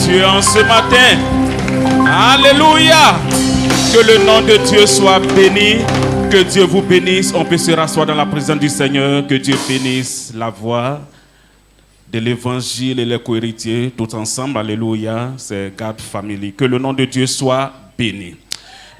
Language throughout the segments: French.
Dieu en ce matin. Alléluia. Que le nom de Dieu soit béni. Que Dieu vous bénisse. On peut se rasseoir dans la présence du Seigneur. Que Dieu bénisse la voix de l'évangile et les co-héritiers tout ensemble. Alléluia. C'est God Family. Que le nom de Dieu soit béni.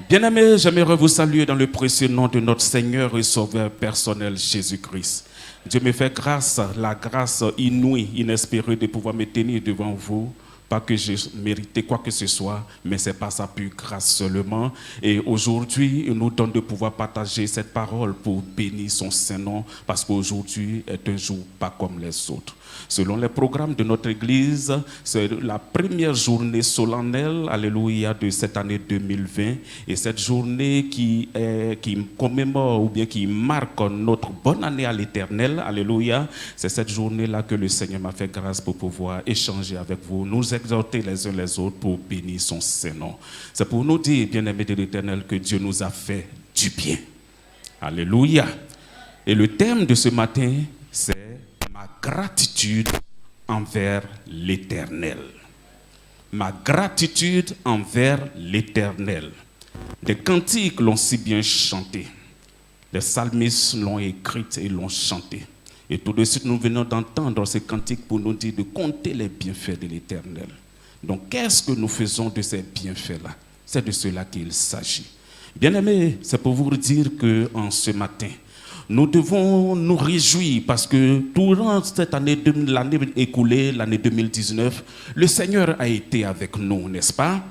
Bien-aimés, j'aimerais vous saluer dans le précieux nom de notre Seigneur et Sauveur personnel Jésus-Christ. Dieu me fait grâce, la grâce inouïe, inespérée de pouvoir me tenir devant vous. Pas que j'ai mérité quoi que ce soit, mais c'est par sa pure grâce seulement. Et aujourd'hui, il nous donne de pouvoir partager cette parole pour bénir son Saint-Nom, parce qu'aujourd'hui est un jour pas comme les autres. Selon les programmes de notre Église, c'est la première journée solennelle, alléluia, de cette année 2020. Et cette journée qui commémore ou bien qui marque notre bonne année à l'Éternel, alléluia, c'est cette journée-là que le Seigneur m'a fait grâce pour pouvoir échanger avec vous, nous exhorter les uns les autres pour bénir son Saint-Nom. C'est pour nous dire, bien-aimés de l'Éternel, que Dieu nous a fait du bien. Alléluia. Et le thème de ce matin, c'est ma gratitude envers l'Éternel. Ma gratitude envers l'Éternel. Des cantiques l'ont si bien chanté. Les psalmistes l'ont écrite et l'ont chanté. Et tout de suite, nous venons d'entendre ces cantiques pour nous dire de compter les bienfaits de l'Éternel. Donc, qu'est-ce que nous faisons de ces bienfaits-là? C'est de cela qu'il s'agit. Bien-aimés, c'est pour vous dire qu'en ce matin, nous devons nous réjouir parce que durant cette année, l'année écoulée, l'année 2019, le Seigneur a été avec nous, n'est-ce pas?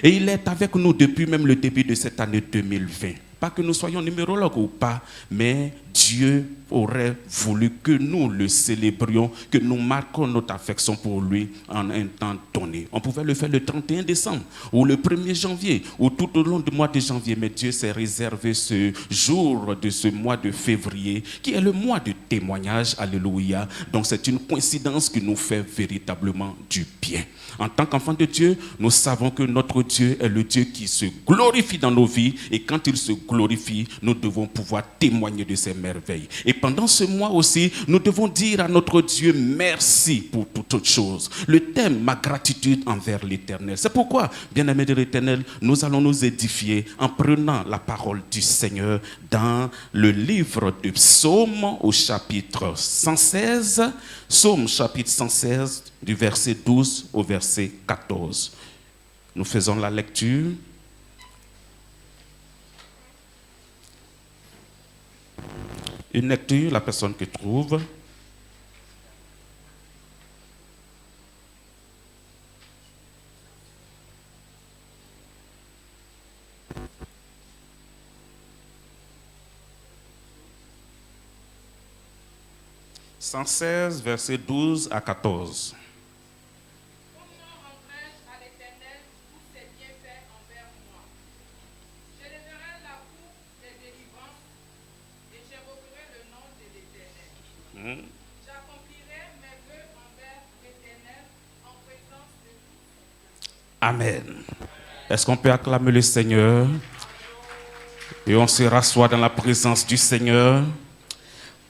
Et il est avec nous depuis même le début de cette année 2020. Pas que nous soyons numérologues ou pas, mais Dieu aurait voulu que nous le célébrions, que nous marquions notre affection pour lui en un temps donné. On pouvait le faire le 31 décembre ou le 1er janvier ou tout au long du mois de janvier, mais Dieu s'est réservé ce jour de ce mois de février qui est le mois de témoignage, alléluia. Donc c'est une coïncidence qui nous fait véritablement du bien. En tant qu'enfants de Dieu, nous savons que notre Dieu est le Dieu qui se glorifie dans nos vies et quand il se glorifie, nous devons pouvoir témoigner de ses merveilles. Et pendant ce mois aussi, nous devons dire à notre Dieu merci pour toute autre chose. Le thème, ma gratitude envers l'Éternel. C'est pourquoi, bien-aimés de l'Éternel, nous allons nous édifier en prenant la parole du Seigneur dans le livre de Psaume au chapitre 116. Psaume chapitre 116 du verset 12 au verset 14. Nous faisons la lecture. Une lecture, la personne qui trouve. « 116, verset 12 à 14. » Amen. Est-ce qu'on peut acclamer le Seigneur? Et on se rassoit dans la présence du Seigneur.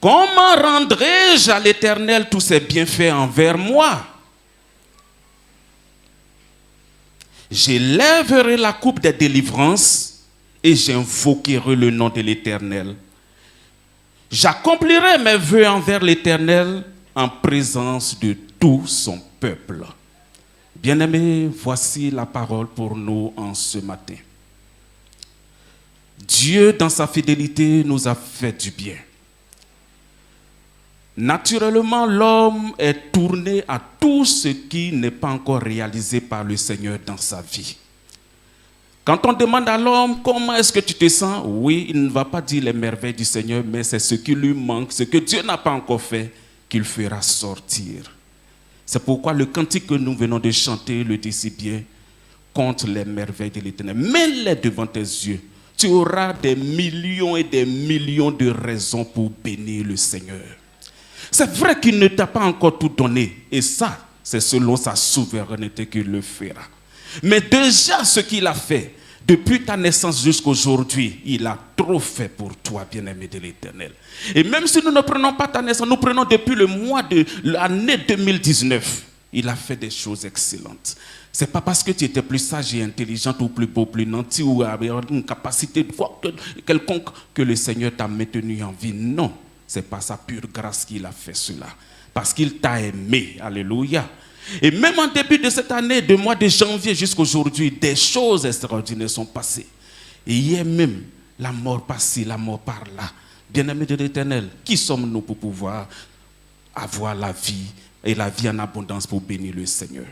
Comment rendrai-je à l'Éternel tous ses bienfaits envers moi? J'élèverai la coupe des délivrances et j'invoquerai le nom de l'Éternel. J'accomplirai mes vœux envers l'Éternel en présence de tout son peuple. Bien-aimés, voici la parole pour nous en ce matin. Dieu, dans sa fidélité, nous a fait du bien. Naturellement, l'homme est tourné à tout ce qui n'est pas encore réalisé par le Seigneur dans sa vie. Quand on demande à l'homme comment est-ce que tu te sens, oui, il ne va pas dire les merveilles du Seigneur, mais c'est ce qui lui manque, ce que Dieu n'a pas encore fait, qu'il fera sortir. C'est pourquoi le cantique que nous venons de chanter le dit si bien, contre les merveilles de l'Éternel. Mets-les devant tes yeux. Tu auras des millions et des millions de raisons pour bénir le Seigneur. C'est vrai qu'il ne t'a pas encore tout donné. Et ça, c'est selon sa souveraineté qu'il le fera. Mais déjà, ce qu'il a fait, depuis ta naissance jusqu'à aujourd'hui, il a trop fait pour toi, bien-aimé de l'Éternel. Et même si nous ne prenons pas ta naissance, nous prenons depuis le mois de l'année 2019. il a fait des choses excellentes. Ce n'est pas parce que tu étais plus sage et intelligente ou plus beau, plus nanti ou avec une capacité de foi quelconque que le Seigneur t'a maintenu en vie. Non, c'est par sa pure grâce qu'il a fait cela. Parce qu'il t'a aimé. Alléluia. Et même en début de cette année, du mois de janvier jusqu'à aujourd'hui, des choses extraordinaires sont passées. Et hier même, la mort par-ci, la mort par-là. Bien-aimés de l'Éternel, qui sommes-nous pour pouvoir avoir la vie et la vie en abondance pour bénir le Seigneur?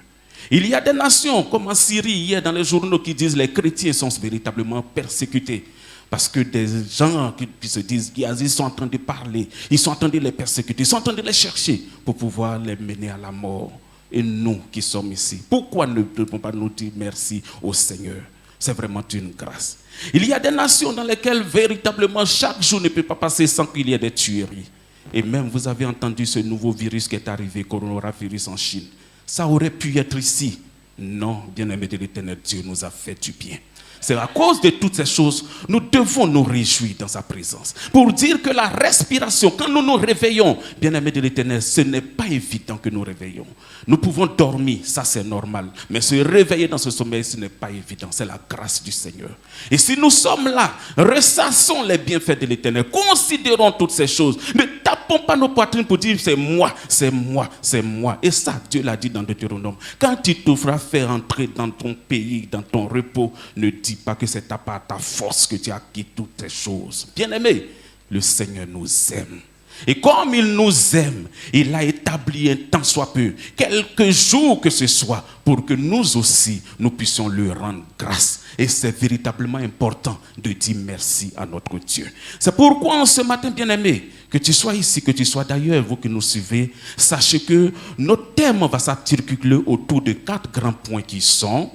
Il y a des nations comme en Syrie, hier dans les journaux, qui disent que les chrétiens sont véritablement persécutés. Parce que des gens qui se disent qu'ils sont en train de parler, ils sont en train de les persécuter, ils sont en train de les chercher pour pouvoir les mener à la mort. Et nous qui sommes ici, pourquoi ne devons pas nous dire merci au Seigneur? C'est vraiment une grâce. Il y a des nations dans lesquelles véritablement chaque jour ne peut pas passer sans qu'il y ait des tueries. Et même vous avez entendu ce nouveau virus qui est arrivé, coronavirus en Chine. Ça aurait pu être ici. Non, bien-aimé de l'Éternel, Dieu nous a fait du bien. C'est à cause de toutes ces choses, nous devons nous réjouir dans sa présence. Pour dire que la respiration, quand nous nous réveillons, bien-aimés de l'Éternel, ce n'est pas évident que nous réveillons. Nous pouvons dormir, ça c'est normal. Mais se réveiller dans ce sommeil, ce n'est pas évident. C'est la grâce du Seigneur. Et si nous sommes là, ressassons les bienfaits de l'Éternel. Considérons toutes ces choses. Ne tapons pas nos poitrines pour dire c'est moi, c'est moi, c'est moi. Et ça, Dieu l'a dit dans Deutéronome. Quand tu te feras faire entrer dans ton pays, dans ton repos, ne dis pas que c'est par ta force que tu as acquis toutes ces choses. Bien-aimé, le Seigneur nous aime. Et comme il nous aime, il a établi un temps soit peu, quelques jours que ce soit, pour que nous aussi, nous puissions lui rendre grâce. Et c'est véritablement important de dire merci à notre Dieu. C'est pourquoi en ce matin, bien-aimé, que tu sois ici, que tu sois d'ailleurs, vous qui nous suivez, sachez que notre thème va s'articuler autour de 4 grands points qui sont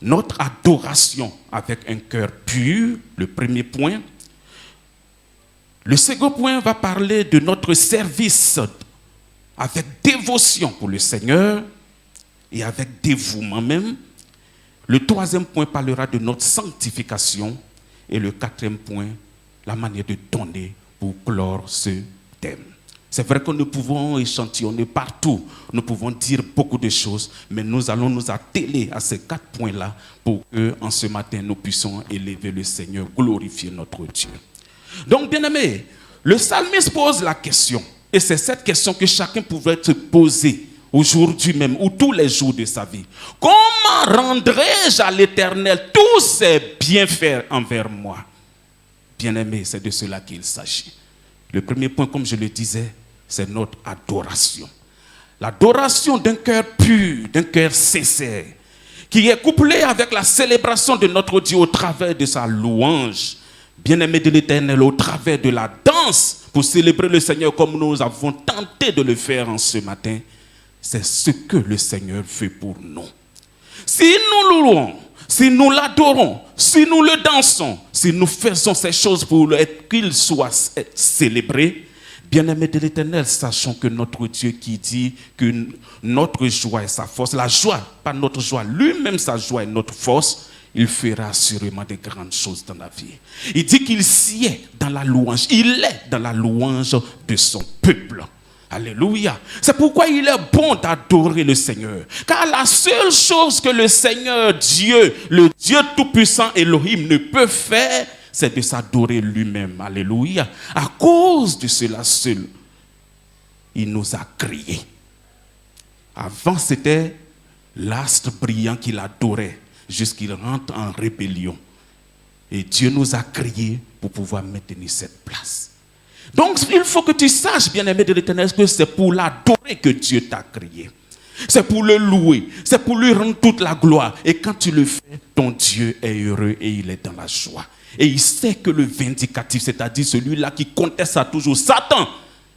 notre adoration avec un cœur pur, le premier point. Le second point va parler de notre service avec dévotion pour le Seigneur et avec dévouement même. Le troisième point parlera de notre sanctification. Et le quatrième point, la manière de donner pour clore ce thème. C'est vrai que nous pouvons échantillonner partout, nous pouvons dire beaucoup de choses, mais nous allons nous atteler à ces 4 points-là pour que, en ce matin, nous puissions élever le Seigneur, glorifier notre Dieu. Donc, bien-aimés, le psalmiste pose la question, et c'est cette question que chacun pouvait se poser aujourd'hui même, ou tous les jours de sa vie. Comment rendrai-je à l'Éternel tous ses bienfaits envers moi? Bien-aimés, c'est de cela qu'il s'agit. Le premier point, comme je le disais, c'est notre adoration. L'adoration d'un cœur pur, d'un cœur sincère, qui est couplé avec la célébration de notre Dieu au travers de sa louange. Bien-aimé de l'Éternel, au travers de la danse, pour célébrer le Seigneur comme nous avons tenté de le faire en ce matin. C'est ce que le Seigneur fait pour nous. Si nous louons, si nous l'adorons, si nous le dansons, si nous faisons ces choses pour qu'il soit célébré, bien-aimés de l'Éternel, sachons que notre Dieu qui dit que notre joie est sa force, la joie, pas notre joie, lui-même sa joie est notre force, il fera assurément de grandes choses dans la vie. Il dit qu'il sied dans la louange, il est dans la louange de son peuple. Alléluia. C'est pourquoi il est bon d'adorer le Seigneur. Car la seule chose que le Seigneur Dieu, le Dieu Tout-Puissant Elohim ne peut faire, c'est de s'adorer lui-même. Alléluia. À cause de cela seul, il nous a créés. Avant, c'était l'astre brillant qu'il adorait jusqu'il rentre en rébellion. Et Dieu nous a créés pour pouvoir maintenir cette place. Donc, il faut que tu saches, bien-aimé de l'Éternel, que c'est pour l'adorer que Dieu t'a créé. C'est pour le louer. C'est pour lui rendre toute la gloire. Et quand tu le fais, ton Dieu est heureux et il est dans la joie. Et il sait que le vindicatif, c'est-à-dire celui-là qui conteste à toujours, Satan,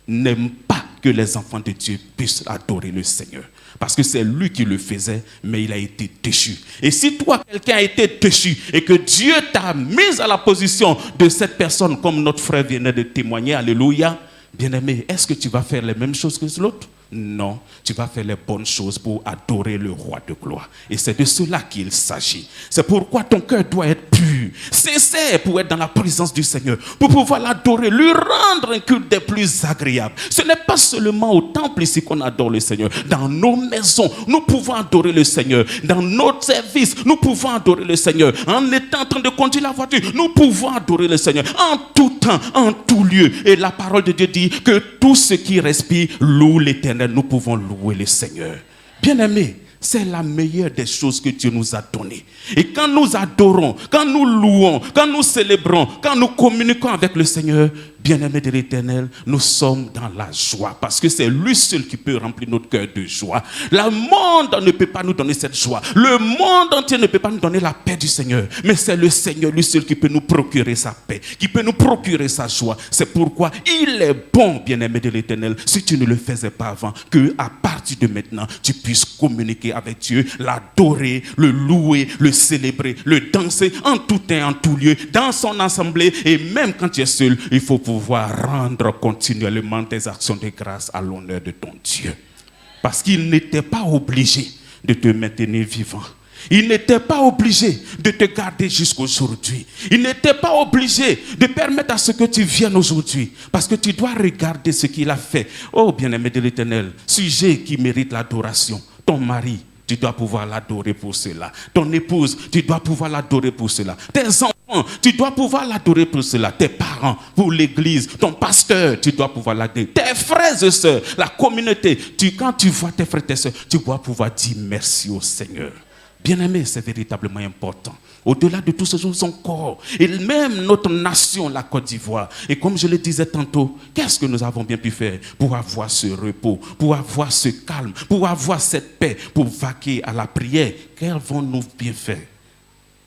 n'aime pas que les enfants de Dieu puissent adorer le Seigneur. Parce que c'est lui qui le faisait, mais il a été déchu. Et si toi, quelqu'un a été déchu et que Dieu t'a mis à la position de cette personne, comme notre frère venait de témoigner, alléluia, bien-aimé, est-ce que tu vas faire les mêmes choses que l'autre? Non, tu vas faire les bonnes choses pour adorer le roi de gloire. Et c'est de cela qu'il s'agit. C'est pourquoi ton cœur doit être pur. sincère pour être dans la présence du Seigneur, pour pouvoir l'adorer, lui rendre un culte des plus agréables. Ce n'est pas seulement au temple ici qu'on adore le Seigneur. Dans nos maisons, nous pouvons adorer le Seigneur. Dans notre service, nous pouvons adorer le Seigneur. En étant en train de conduire la voiture, nous pouvons adorer le Seigneur. En tout temps, en tout lieu. Et la parole de Dieu dit que tout ce qui respire loue l'Éternel. Nous pouvons louer le Seigneur. Bien-aimés, c'est la meilleure des choses que Dieu nous a données. Et quand nous adorons, quand nous louons, quand nous célébrons, quand nous communiquons avec le Seigneur, bien-aimés de l'Éternel, nous sommes dans la joie. Parce que c'est lui seul qui peut remplir notre cœur de joie. Le monde ne peut pas nous donner cette joie. Le monde entier ne peut pas nous donner la paix du Seigneur. Mais c'est le Seigneur, lui seul, qui peut nous procurer sa paix, qui peut nous procurer sa joie. C'est pourquoi il est bon, bien-aimé de l'Éternel, si tu ne le faisais pas avant, qu'à partir de maintenant, tu puisses communiquer avec Dieu, l'adorer, le louer, le célébrer, le danser en tout temps, en tout lieu, dans son assemblée. Et même quand tu es seul, il faut pouvoir rendre continuellement des actions de grâce à l'honneur de ton Dieu. Parce qu'il n'était pas obligé de te maintenir vivant. Il n'était pas obligé de te garder jusqu'aujourd'hui. Il n'était pas obligé de permettre à ce que tu viennes aujourd'hui. Parce que tu dois regarder ce qu'il a fait. Oh, bien-aimé de l'Éternel, sujet qui mérite l'adoration. Ton mari, tu dois pouvoir l'adorer pour cela. Ton épouse, tu dois pouvoir l'adorer pour cela. Tes enfants, tu dois pouvoir l'adorer pour cela. Tes parents, pour l'église. Ton pasteur, tu dois pouvoir l'adorer. Tes frères et sœurs, la communauté. Quand tu vois tes frères et tes sœurs, tu dois pouvoir dire merci au Seigneur. Bien-aimé, c'est véritablement important. Au-delà de tout ce sont son corps. Et même notre nation, la Côte d'Ivoire. Et comme je le disais tantôt, qu'est-ce que nous avons bien pu faire pour avoir ce repos, pour avoir ce calme, pour avoir cette paix, pour vaquer à la prière? Qu'avons-nous bien fait?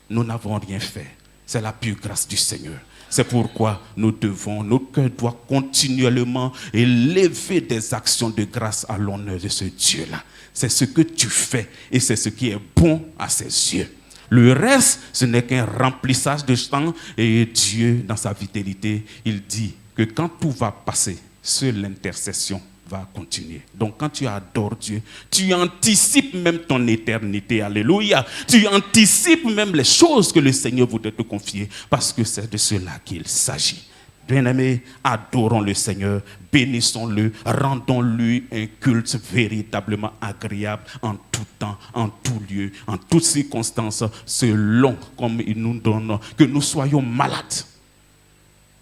Nous n'avons rien fait. C'est la pure grâce du Seigneur. C'est pourquoi nos cœurs doivent continuellement élever des actions de grâce à l'honneur de ce Dieu-là. C'est ce que tu fais et c'est ce qui est bon à ses yeux. Le reste, ce n'est qu'un remplissage de temps. Et Dieu, dans sa fidélité, il dit que quand tout va passer, seule l'intercession va continuer. Donc quand tu adores Dieu, tu anticipes même ton éternité. Alléluia. Tu anticipes même les choses que le Seigneur voudrait te confier parce que c'est de cela qu'il s'agit. Bien-aimés, adorons le Seigneur, bénissons-le, rendons-lui un culte véritablement agréable en tout temps, en tout lieu, en toutes circonstances, selon comme il nous donne, que nous soyons malades,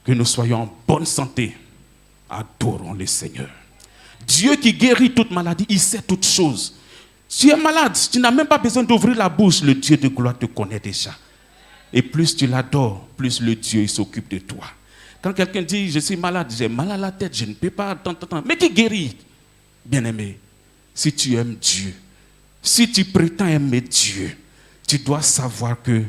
que nous soyons en bonne santé. Adorons le Seigneur. Dieu qui guérit toute maladie, il sait toutes choses. Tu es malade, tu n'as même pas besoin d'ouvrir la bouche, le Dieu de gloire te connaît déjà. Et plus tu l'adores, plus le Dieu il s'occupe de toi. Quand quelqu'un dit, je suis malade, j'ai mal à la tête, je ne peux pas, mais qui guérit? Bien-aimé, si tu aimes Dieu, si tu prétends aimer Dieu, tu dois savoir que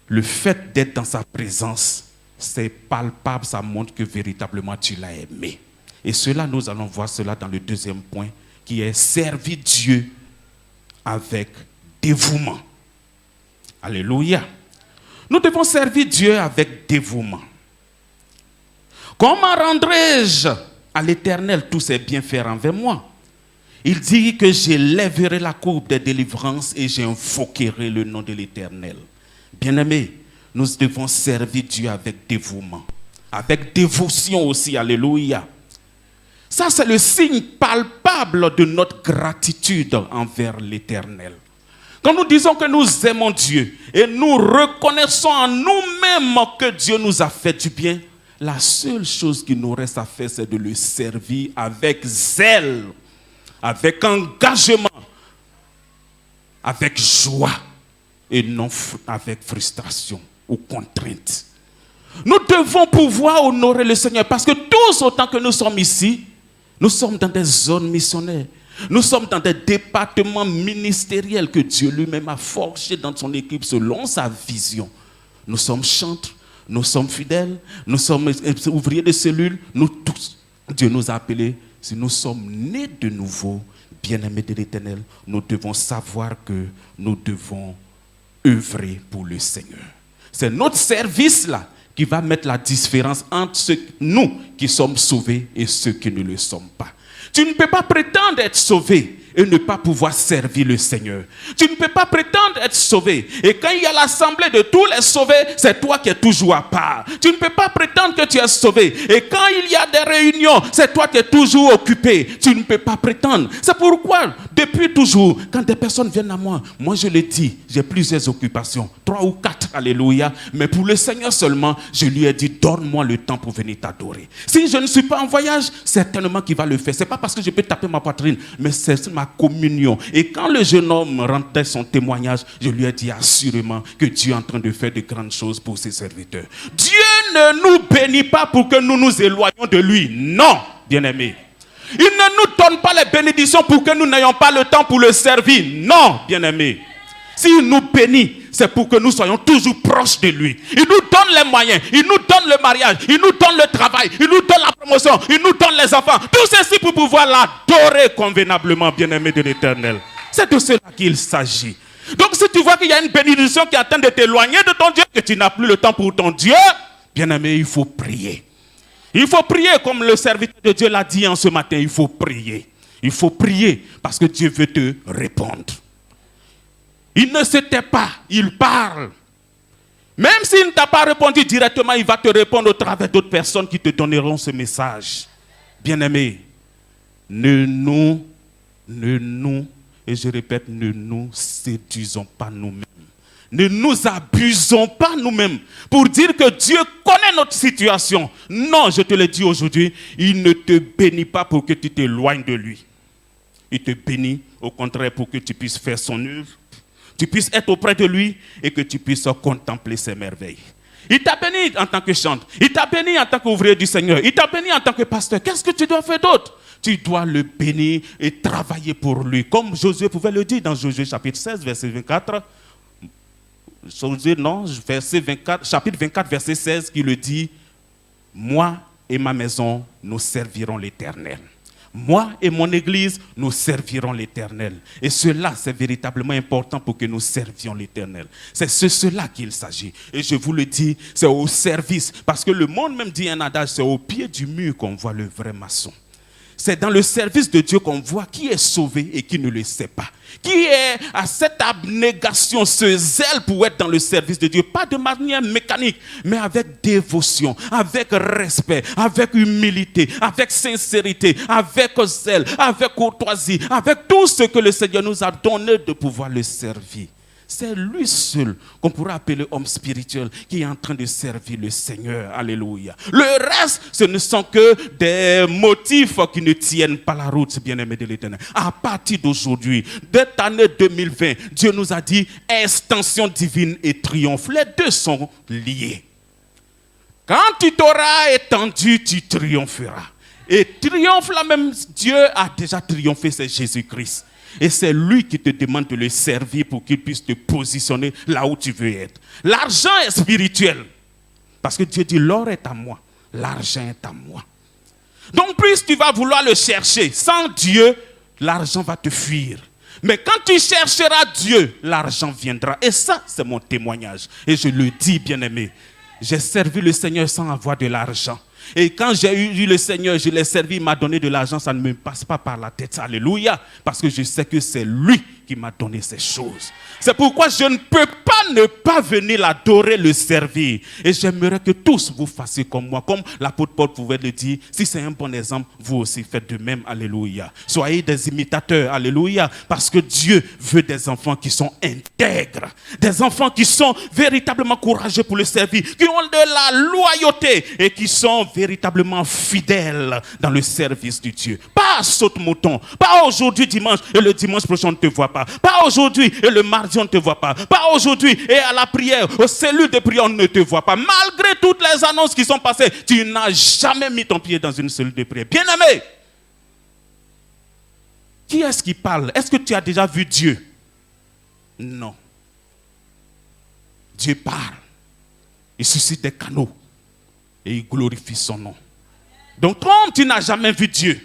le fait d'être dans sa présence, c'est palpable, ça montre que véritablement tu l'as aimé. Et cela, nous allons voir cela dans le deuxième point, qui est servir Dieu avec dévouement. Alléluia. Nous devons servir Dieu avec dévouement. Comment rendrai-je à l'Éternel tous ses bienfaits envers moi? Il dit que j'élèverai la courbe des délivrances et j'invoquerai le nom de l'Éternel. Bien-aimés, nous devons servir Dieu avec dévouement, avec dévotion aussi, alléluia. Ça, c'est le signe palpable de notre gratitude envers l'Éternel. Quand nous disons que nous aimons Dieu et nous reconnaissons en nous-mêmes que Dieu nous a fait du bien, la seule chose qu'il nous reste à faire, c'est de le servir avec zèle, avec engagement, avec joie et non avec frustration ou contrainte. Nous devons pouvoir honorer le Seigneur parce que tous autant que nous sommes ici, nous sommes dans des zones missionnaires. Nous sommes dans des départements ministériels que Dieu lui-même a forgés dans son équipe selon sa vision. Nous sommes chantres, nous sommes fidèles, nous sommes ouvriers de cellules, nous tous. Dieu nous a appelés. Si nous sommes nés de nouveau, bien-aimés de l'Éternel, nous devons savoir que nous devons œuvrer pour le Seigneur. C'est notre service là qui va mettre la différence entre nous qui sommes sauvés et ceux qui ne le sommes pas. Tu ne peux pas prétendre être sauvé et ne pas pouvoir servir le Seigneur. Tu ne peux pas prétendre être sauvé. Et quand il y a l'assemblée de tous les sauvés, c'est toi qui es toujours à part. Tu ne peux pas prétendre que tu es sauvé. Et quand il y a des réunions, c'est toi qui es toujours occupé. Tu ne peux pas prétendre. C'est pourquoi, depuis toujours, quand des personnes viennent à moi, moi je le dis, j'ai plusieurs occupations, 3 ou 4, alléluia. Mais pour le Seigneur seulement, je lui ai dit, donne-moi le temps pour venir t'adorer. Si je ne suis pas en voyage, certainement qu'il va le faire. C'est pas parce que je peux taper ma poitrine, mais c'est ma communion. Et quand le jeune homme rendait son témoignage, je lui ai dit assurément que Dieu est en train de faire de grandes choses pour ses serviteurs. Dieu ne nous bénit pas pour que nous nous éloignions de lui. Non, bien-aimés. Il ne nous donne pas les bénédictions pour que nous n'ayons pas le temps pour le servir. Non, bien-aimés. S'il nous bénit, c'est pour que nous soyons toujours proches de lui. Il nous donne les moyens, il nous donne le mariage, il nous donne le travail, il nous donne la promotion, il nous donne les enfants. Tout ceci pour pouvoir l'adorer convenablement, bien-aimé de l'Éternel. C'est de cela qu'il s'agit. Donc si tu vois qu'il y a une bénédiction qui est en train de t'éloigner de ton Dieu, que tu n'as plus le temps pour ton Dieu, bien-aimé, il faut prier. Il faut prier comme le serviteur de Dieu l'a dit en ce matin, il faut prier. Il faut prier parce que Dieu veut te répondre. Il ne se tait pas, il parle. Même s'il ne t'a pas répondu directement, il va te répondre au travers d'autres personnes qui te donneront ce message. Bien-aimés, ne nous, et je répète, ne nous séduisons pas nous-mêmes. Ne nous abusons pas nous-mêmes pour dire que Dieu connaît notre situation. Non, je te le dis aujourd'hui, il ne te bénit pas pour que tu t'éloignes de lui. Il te bénit au contraire pour que tu puisses faire son œuvre, tu puisses être auprès de lui et que tu puisses contempler ses merveilles. Il t'a béni en tant que chanteur, il t'a béni en tant qu'ouvrier du Seigneur, il t'a béni en tant que pasteur. Qu'est-ce que tu dois faire d'autre? Tu dois le bénir et travailler pour lui. Comme Josué pouvait le dire dans Josué chapitre 16, verset 24. Josué, non, verset 24, chapitre 24, verset 16, qui le dit, « Moi et ma maison, nous servirons l'Éternel. » Moi et mon église, nous servirons l'Éternel. Et cela, c'est véritablement important pour que nous servions l'Éternel. C'est cela qu'il s'agit. Et je vous le dis, c'est au service. Parce que le monde même dit un adage, c'est au pied du mur qu'on voit le vrai maçon. C'est dans le service de Dieu qu'on voit qui est sauvé et qui ne le sait pas. Qui est à cette abnégation, ce zèle pour être dans le service de Dieu. Pas de manière mécanique, mais avec dévotion, avec respect, avec humilité, avec sincérité, avec zèle, avec courtoisie, avec tout ce que le Seigneur nous a donné de pouvoir le servir. C'est lui seul qu'on pourra appeler homme spirituel qui est en train de servir le Seigneur. Alléluia. Le reste, ce ne sont que des motifs qui ne tiennent pas la route, bien-aimés de l'Éternel. À partir d'aujourd'hui, de cette année 2020, Dieu nous a dit extension divine et triomphe. Les deux sont liés. Quand tu t'auras étendu, tu triompheras. Et triomphe là même, Dieu a déjà triomphé, c'est Jésus-Christ. Et c'est lui qui te demande de le servir pour qu'il puisse te positionner là où tu veux être. L'argent est spirituel. Parce que Dieu dit, l'or est à moi, l'argent est à moi. Donc plus tu vas vouloir le chercher, sans Dieu, l'argent va te fuir. Mais quand tu chercheras Dieu, l'argent viendra. Et ça, c'est mon témoignage. Et je le dis, bien-aimé, j'ai servi le Seigneur sans avoir de l'argent. Et quand j'ai eu le Seigneur, je l'ai servi, il m'a donné de l'argent, ça ne me passe pas par la tête. Alléluia. Parce que je sais que c'est lui qui m'a donné ces choses. C'est pourquoi je ne peux pas ne pas venir l'adorer, le servir. Et j'aimerais que tous vous fassiez comme moi. Comme l'apôtre Paul pouvait le dire, si c'est un bon exemple, vous aussi faites de même. Alléluia. Soyez des imitateurs. Alléluia. Parce que Dieu veut des enfants qui sont intègres. Des enfants qui sont véritablement courageux pour le servir. Qui ont de la loyauté et qui sont véritablement fidèles dans le service de Dieu. Pas saute-mouton. Pas aujourd'hui dimanche et le dimanche prochain on ne te voit pas. Pas aujourd'hui et le mardi on ne te voit pas. Pas aujourd'hui et à la prière, aux cellules de prière on ne te voit pas. Malgré toutes les annonces qui sont passées, tu n'as jamais mis ton pied dans une cellule de prière. Bien-aimé, qui est-ce qui parle? Est-ce que tu as déjà vu Dieu? Non. Dieu parle. Il suscite des canaux. Et il glorifie son nom. Donc, comme tu n'as jamais vu Dieu,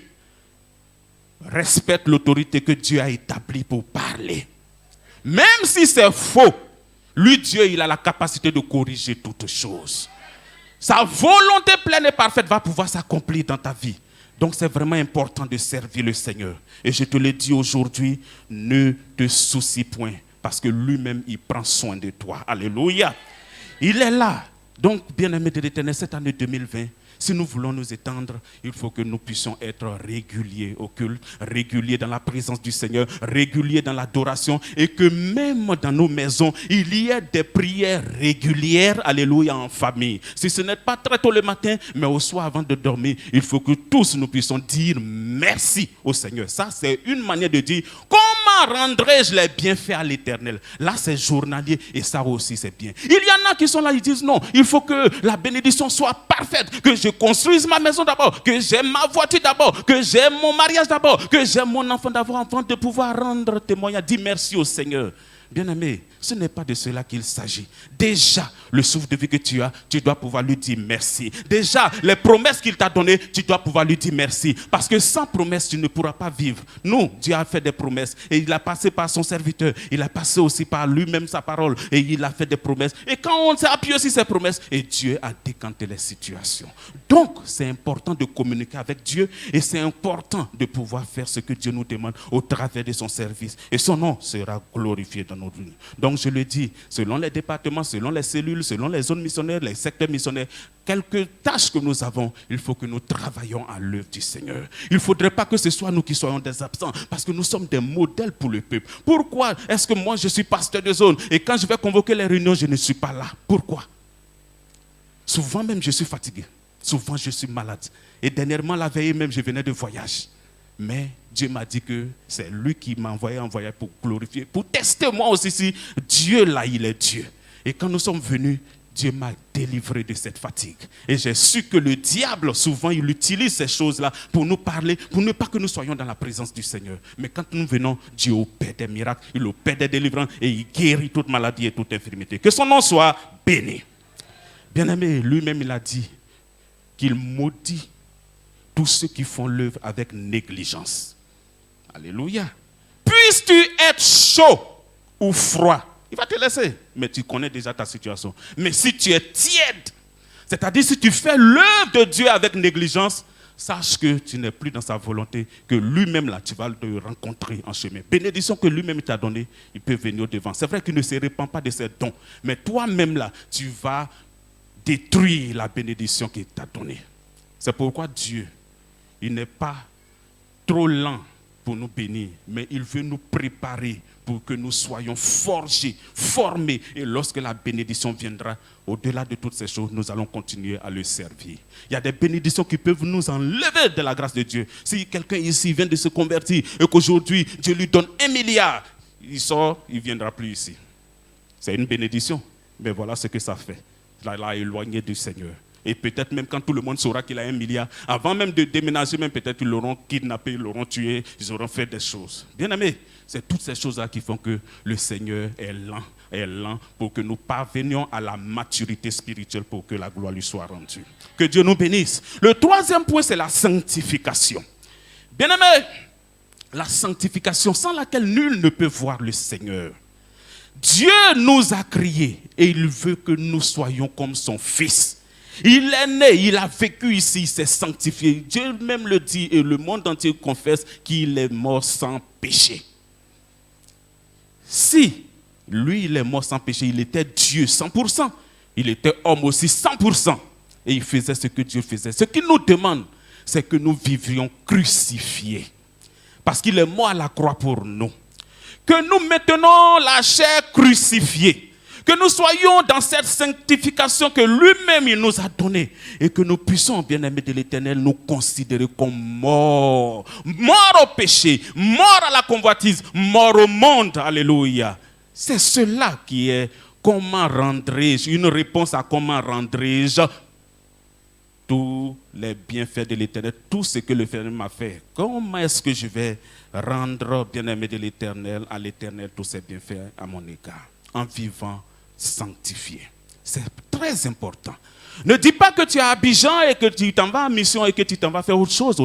respecte l'autorité que Dieu a établie pour parler. Même si c'est faux, lui, Dieu, il a la capacité de corriger toutes choses. Sa volonté pleine et parfaite va pouvoir s'accomplir dans ta vie. Donc c'est vraiment important de servir le Seigneur. Et je te le dis aujourd'hui, ne te soucie point, parce que lui-même, il prend soin de toi. Alléluia. Il est là. Donc, bien-aimés de l'Éternel, cette année 2020, si nous voulons nous étendre, il faut que nous puissions être réguliers au culte, réguliers dans la présence du Seigneur, réguliers dans l'adoration, et que même dans nos maisons, il y ait des prières régulières, alléluia, en famille. Si ce n'est pas très tôt le matin, mais au soir avant de dormir, il faut que tous nous puissions dire merci au Seigneur. Ça, c'est une manière de dire, comment rendrai-je les bienfaits à l'Éternel? Là, c'est journalier, et ça aussi, c'est bien. Il y en a qui sont là, ils disent non, il faut que la bénédiction soit parfaite, que je construise ma maison d'abord, que j'aime ma voiture d'abord, que j'aime mon mariage d'abord, que j'aime mon enfant d'abord avant de pouvoir rendre témoignage. Dis merci au Seigneur. Bien-aimé, ce n'est pas de cela qu'il s'agit. Déjà, le souffle de vie que tu as, tu dois pouvoir lui dire merci. Déjà, les promesses qu'il t'a données, tu dois pouvoir lui dire merci. Parce que sans promesse, tu ne pourras pas vivre. Nous, Dieu a fait des promesses. Et il a passé par son serviteur. Il a passé aussi par lui-même sa parole. Et il a fait des promesses. Et quand on s'est appuyé sur ces promesses, et Dieu a décanté les situations. Donc, c'est important de communiquer avec Dieu. Et c'est important de pouvoir faire ce que Dieu nous demande au travers de son service. Et son nom sera glorifié dans notre vie. Donc, je le dis, selon les départements, selon les cellules, selon les zones missionnaires, les secteurs missionnaires, quelques tâches que nous avons, il faut que nous travaillions à l'œuvre du Seigneur. Il ne faudrait pas que ce soit nous qui soyons des absents, parce que nous sommes des modèles pour le peuple. Pourquoi est-ce que moi je suis pasteur de zone et quand je vais convoquer les réunions, je ne suis pas là? Pourquoi? Souvent même je suis fatigué, souvent je suis malade. Et dernièrement, la veille même, je venais de voyage. Mais Dieu m'a dit que c'est lui qui m'a envoyé pour glorifier, pour tester moi aussi si Dieu là, il est Dieu. Et quand nous sommes venus, Dieu m'a délivré de cette fatigue. Et j'ai su que le diable, souvent, il utilise ces choses-là pour nous parler, pour ne pas que nous soyons dans la présence du Seigneur. Mais quand nous venons, Dieu opère des miracles, il opère des délivrances et il guérit toute maladie et toute infirmité. Que son nom soit béni. Bien-aimé, lui-même, il a dit qu'il maudit tous ceux qui font l'œuvre avec négligence. Alléluia. Puisses-tu être chaud ou froid, il va te laisser. Mais tu connais déjà ta situation. Mais si tu es tiède, c'est-à-dire si tu fais l'œuvre de Dieu avec négligence, sache que tu n'es plus dans sa volonté, que lui-même là, tu vas le rencontrer en chemin. Bénédiction que lui-même t'a donnée, il peut venir au devant. C'est vrai qu'il ne se répand pas de ses dons. Mais toi-même là, tu vas détruire la bénédiction qu'il t'a donnée. C'est pourquoi Dieu, il n'est pas trop lent pour nous bénir, mais il veut nous préparer pour que nous soyons forgés, formés. Et lorsque la bénédiction viendra, au-delà de toutes ces choses, nous allons continuer à le servir. Il y a des bénédictions qui peuvent nous enlever de la grâce de Dieu. Si quelqu'un ici vient de se convertir et qu'aujourd'hui Dieu lui donne 1 milliard, il sort, il ne viendra plus ici. C'est une bénédiction, mais voilà ce que ça fait. Il l'a éloigné du Seigneur. Et peut-être même quand tout le monde saura qu'il a 1 milliard, avant même de déménager, même peut-être ils l'auront kidnappé, ils l'auront tué, ils auront fait des choses. Bien aimé, c'est toutes ces choses-là qui font que le Seigneur est lent pour que nous parvenions à la maturité spirituelle pour que la gloire lui soit rendue. Que Dieu nous bénisse. Le troisième point, c'est la sanctification. Bien aimé, la sanctification sans laquelle nul ne peut voir le Seigneur. Dieu nous a créés et il veut que nous soyons comme son Fils. Il est né, il a vécu ici, il s'est sanctifié. Dieu même le dit et le monde entier confesse qu'il est mort sans péché. Si lui, il est mort sans péché, il était Dieu 100%. Il était homme aussi 100%. Et il faisait ce que Dieu faisait. Ce qu'il nous demande, c'est que nous vivions crucifiés. Parce qu'il est mort à la croix pour nous. Que nous maintenons la chair crucifiée. Que nous soyons dans cette sanctification que lui-même il nous a donnée. Et que nous puissions, bien-aimés de l'Éternel, nous considérer comme morts. Morts au péché, morts à la convoitise, morts au monde. Alléluia. C'est cela qui est comment rendrai-je, une réponse à comment rendrai-je tous les bienfaits de l'Éternel, tout ce que l'Éternel m'a fait. Comment est-ce que je vais rendre, bien-aimé de l'Éternel, à l'Éternel tous ses bienfaits à mon égard? En vivant sanctifié. C'est très important. Ne dis pas que tu es à Abidjan et que tu t'en vas en mission et que tu t'en vas faire autre chose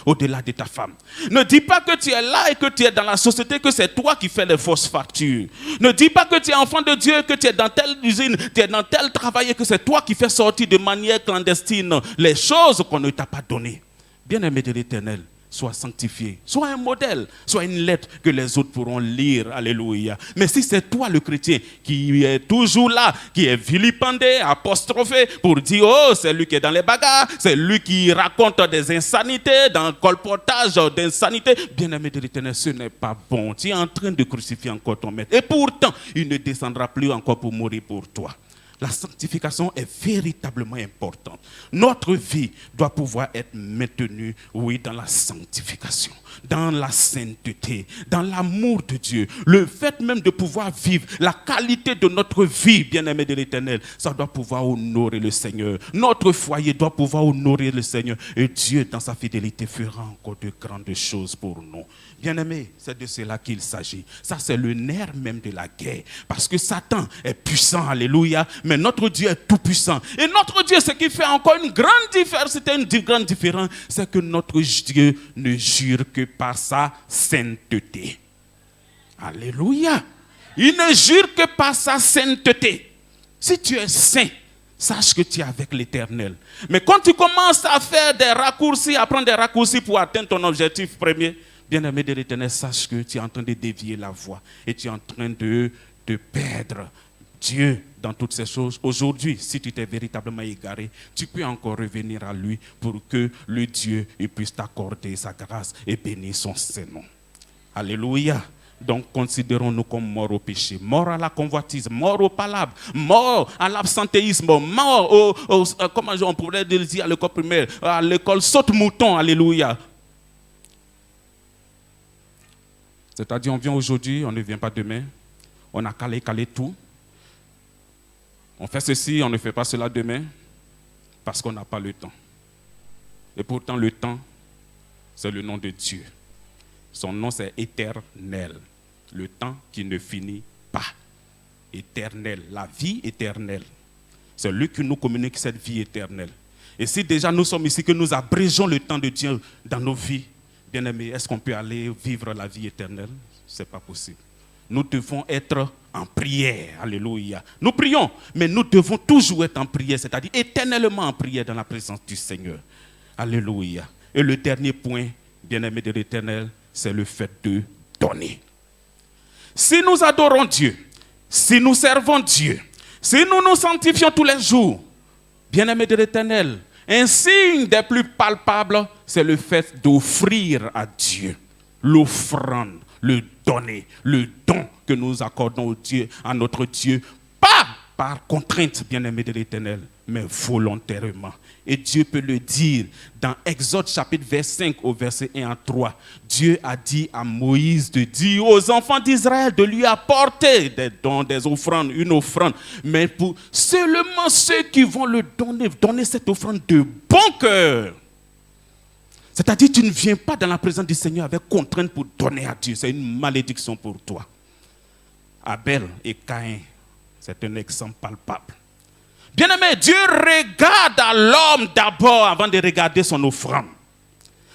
au-delà de ta femme. Ne dis pas que tu es là et que tu es dans la société, que c'est toi qui fais les fausses factures. Ne dis pas que tu es enfant de Dieu, que tu es dans telle usine, tu es dans tel travail et que c'est toi qui fais sortir de manière clandestine les choses qu'on ne t'a pas données. Bien-aimé de l'Éternel, sois sanctifié, sois un modèle, sois une lettre que les autres pourront lire. Alléluia. Mais si c'est toi le chrétien qui est toujours là, qui est vilipendé, apostrophé, pour dire, oh, c'est lui qui est dans les bagarres, c'est lui qui raconte des insanités, dans le colportage d'insanités, bien-aimé de l'Éternel, ce n'est pas bon. Tu es en train de crucifier encore ton maître. Et pourtant, il ne descendra plus encore pour mourir pour toi. La sanctification est véritablement importante. Notre vie doit pouvoir être maintenue, oui, dans la sanctification, dans la sainteté, dans l'amour de Dieu. Le fait même de pouvoir vivre la qualité de notre vie, bien-aimé de l'Éternel, ça doit pouvoir honorer le Seigneur. Notre foyer doit pouvoir honorer le Seigneur. Et Dieu, dans sa fidélité, fera encore de grandes choses pour nous. Bien-aimé, c'est de cela qu'il s'agit. Ça, c'est le nerf même de la guerre. Parce que Satan est puissant, alléluia, mais notre Dieu est tout puissant. Et notre Dieu, ce qui fait encore une grande différence, c'est que notre Dieu ne jure que par sa sainteté. Alléluia. Il ne jure que par sa sainteté. Si tu es saint, sache que tu es avec l'Éternel. Mais quand tu commences à faire des raccourcis, à prendre des raccourcis pour atteindre ton objectif premier, bien-aimé de l'Éternel, sache que tu es en train de dévier la voie et tu es en train de perdre Dieu dans toutes ces choses. Aujourd'hui, si tu t'es véritablement égaré, tu peux encore revenir à lui pour que le Dieu puisse t'accorder sa grâce et bénir son Saint-Nom. Alléluia. Donc, considérons-nous comme morts au péché, morts à la convoitise, morts au palabre, morts à l'absentéisme, morts comment on pourrait dire à l'école primaire, à l'école saute-mouton. Alléluia. C'est-à-dire, on vient aujourd'hui, on ne vient pas demain. On a calé tout. On fait ceci, on ne fait pas cela demain, parce qu'on n'a pas le temps. Et pourtant, le temps, c'est le nom de Dieu. Son nom, c'est éternel. Le temps qui ne finit pas. Éternel, la vie éternelle. C'est lui qui nous communique cette vie éternelle. Et si déjà nous sommes ici, que nous abrégeons le temps de Dieu dans nos vies, bien-aimés, est-ce qu'on peut aller vivre la vie éternelle? Ce n'est pas possible. Nous devons être en prière. Alléluia. Nous prions, mais nous devons toujours être en prière, c'est-à-dire éternellement en prière dans la présence du Seigneur. Alléluia. Et le dernier point, bien-aimé de l'Éternel, c'est le fait de donner. Si nous adorons Dieu, si nous servons Dieu, si nous nous sanctifions tous les jours, bien-aimé de l'Éternel, un signe des plus palpables, c'est le fait d'offrir à Dieu l'offrande, le donner, le don que nous accordons à notre Dieu, pas par contrainte, bien-aimé de l'Éternel, mais volontairement. Et Dieu peut le dire dans Exode chapitre 5 au verset 1 à 3. Dieu a dit à Moïse de dire aux enfants d'Israël de lui apporter des dons, des offrandes, une offrande. Mais pour seulement ceux qui vont le donner cette offrande de bon cœur. C'est-à-dire tu ne viens pas dans la présence du Seigneur avec contrainte pour donner à Dieu. C'est une malédiction pour toi. Abel et Caïn, c'est un exemple palpable. Bien-aimé, Dieu regarde à l'homme d'abord avant de regarder son offrande.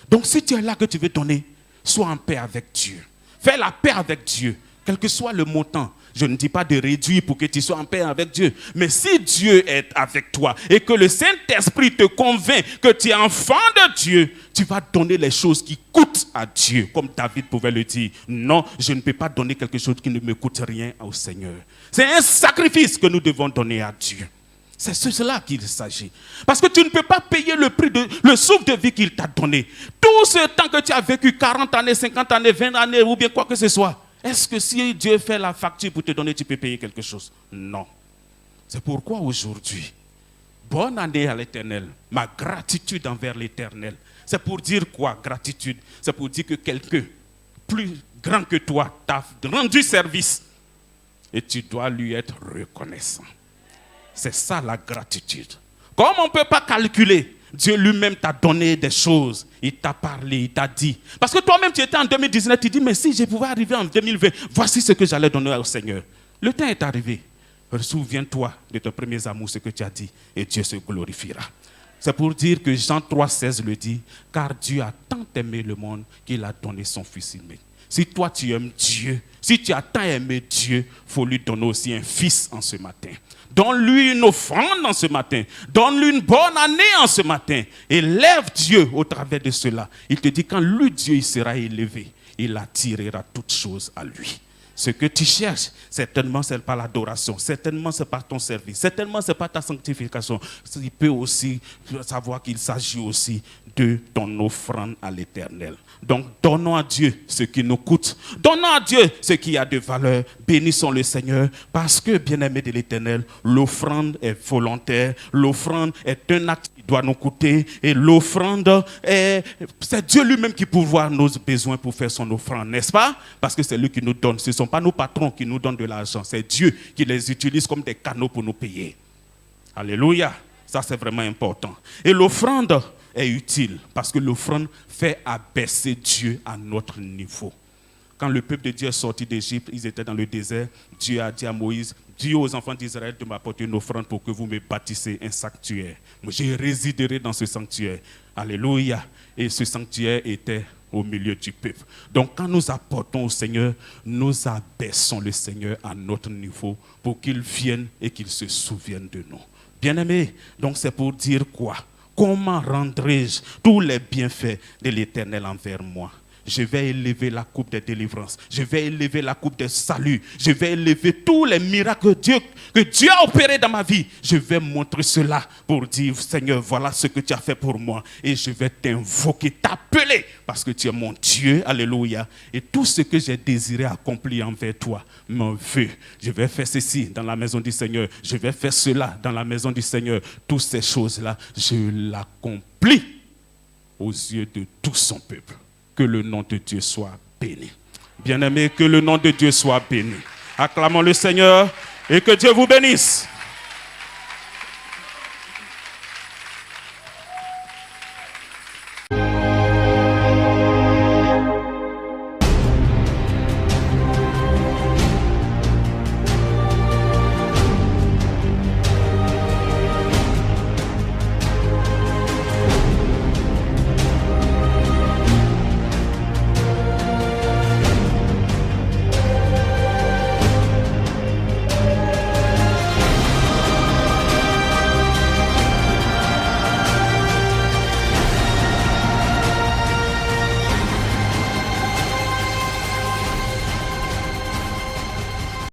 Donc si tu es là que tu veux donner, sois en paix avec Dieu. Fais la paix avec Dieu, quel que soit le montant. Je ne dis pas de réduire pour que tu sois en paix avec Dieu. Mais si Dieu est avec toi et que le Saint-Esprit te convainc que tu es enfant de Dieu, tu vas donner les choses qui coûtent à Dieu. Comme David pouvait le dire. Non, je ne peux pas donner quelque chose qui ne me coûte rien au Seigneur. C'est un sacrifice que nous devons donner à Dieu. C'est cela qu'il s'agit. Parce que tu ne peux pas payer le prix de le souffle de vie qu'il t'a donné. Tout ce temps que tu as vécu, 40 années, 50 années, 20 années, ou bien quoi que ce soit. Est-ce que si Dieu fait la facture pour te donner, tu peux payer quelque chose? Non. C'est pourquoi aujourd'hui, bonne année à l'Éternel. Ma gratitude envers l'Éternel. C'est pour dire quoi, gratitude? C'est pour dire que quelqu'un plus grand que toi t'a rendu service. Et tu dois lui être reconnaissant. C'est ça la gratitude. Comme on ne peut pas calculer, Dieu lui-même t'a donné des choses. Il t'a parlé, il t'a dit. Parce que toi-même, tu étais en 2019, tu dis, mais si je pouvais arriver en 2020, voici ce que j'allais donner au Seigneur. Le temps est arrivé. Souviens-toi de tes premiers amours, ce que tu as dit, et Dieu se glorifiera. C'est pour dire que Jean 3,16 le dit, car Dieu a tant aimé le monde qu'il a donné son Fils aimé. Si toi tu aimes Dieu, si tu as tant aimé Dieu, il faut lui donner aussi un fils en ce matin. Donne-lui une offrande en ce matin. Donne-lui une bonne année en ce matin. Et lève Dieu au travers de cela. Il te dit, quand lui, Dieu, il sera élevé, il attirera toutes choses à lui. Ce que tu cherches, certainement, ce n'est pas l'adoration. Certainement, ce n'est pas ton service. Certainement, ce n'est pas ta sanctification. Il peut aussi savoir qu'il s'agit aussi de ton offrande à l'Éternel. Donc, donnons à Dieu ce qui nous coûte. Donnons à Dieu ce qui a de valeur. Bénissons le Seigneur parce que, bien-aimé de l'Éternel, l'offrande est volontaire. L'offrande est un acte qui doit nous coûter. Et l'offrande, c'est Dieu lui-même qui pourvoit nos besoins pour faire son offrande, n'est-ce pas? Parce que c'est lui qui nous donne. Ce ne sont pas nos patrons qui nous donnent de l'argent. C'est Dieu qui les utilise comme des canaux pour nous payer. Alléluia. Ça, c'est vraiment important. Et l'offrande est utile parce que l'offrande fait abaisser Dieu à notre niveau. Quand le peuple de Dieu est sorti d'Égypte, ils étaient dans le désert. Dieu a dit à Moïse, dis aux enfants d'Israël de m'apporter une offrande pour que vous me bâtissez un sanctuaire. Moi, je résiderai dans ce sanctuaire. Alléluia. Et ce sanctuaire était au milieu du peuple. Donc quand nous apportons au Seigneur, nous abaissons le Seigneur à notre niveau pour qu'il vienne et qu'il se souvienne de nous. Bien-aimés, donc c'est pour dire quoi? Comment rendrai-je tous les bienfaits de l'Éternel envers moi? Je vais élever la coupe des délivrances. Je vais élever la coupe des saluts. Je vais élever tous les miracles que Dieu a opérés dans ma vie. Je vais montrer cela pour dire, Seigneur, voilà ce que tu as fait pour moi. Et je vais t'invoquer, t'appeler, parce que tu es mon Dieu. Alléluia. Et tout ce que j'ai désiré accomplir envers toi, mon vœu. Je vais faire ceci dans la maison du Seigneur. Je vais faire cela dans la maison du Seigneur. Toutes ces choses-là, je l'accomplis aux yeux de tout son peuple. Que le nom de Dieu soit béni. Bien-aimés, que le nom de Dieu soit béni. Acclamons le Seigneur et que Dieu vous bénisse.